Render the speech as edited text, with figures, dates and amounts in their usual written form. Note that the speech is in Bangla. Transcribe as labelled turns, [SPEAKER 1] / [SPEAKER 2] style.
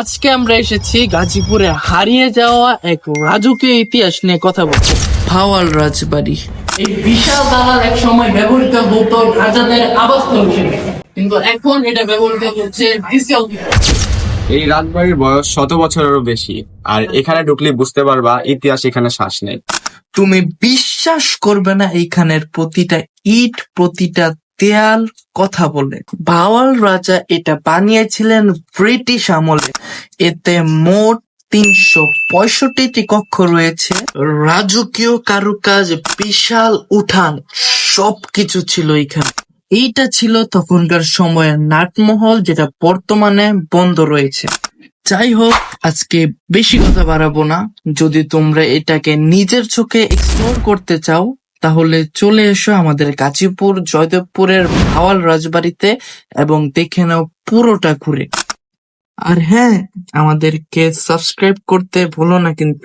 [SPEAKER 1] আজকে আমরা এসেছি গাজীপুরে হারিয়ে যাওয়া এক রাজকীয় ইতিহাস নিয়ে কথা বলতে। ভাওয়াল রাজবাড়ি এই বিশাল দালাল এক সময় ব্যবহৃত হতো রাজাদের আবাসস্থল হিসেবে, কিন্তু এখন এটা ব্যবহৃত হচ্ছে ডিজিটাল।
[SPEAKER 2] এই রাজবাড়ির বয়স 100 বছরেরও বেশি, আর এখানে ঢুকলে বুঝতে পারবা ইতিহাস এখানে শ্বাস নেই।
[SPEAKER 1] তুমি বিশ্বাস করবে না, এইখানের প্রতিটা ইট, প্রতিটা দেয়াল কথা বলে। ভাওয়াল রাজা এটা বানিয়েছিলেন ব্রিটিশ আমলে। এতে মোট 365টি কক্ষ রয়েছে, রাজকীয় কারুকাজ, বিশাল উঠান, সবকিছু ছিল এখানে। এইটা ছিল তখনকার সময়ের নাটমহল, যেটা বর্তমানে বন্ধ রয়েছে। যাই হোক, আজকে বেশি কথা বাড়াবো না। যদি তোমরা এটাকে নিজের চোখে এক্সপ্লোর করতে চাও, তাহলে চলে এসো আমাদের গাজীপুর জয়দেবপুরের ভাওয়াল রাজবাড়িতে এবং দেখে নাও পুরোটা ঘুরে। আর হ্যাঁ, আমাদেরকে সাবস্ক্রাইব করতে ভুলো না কিন্তু।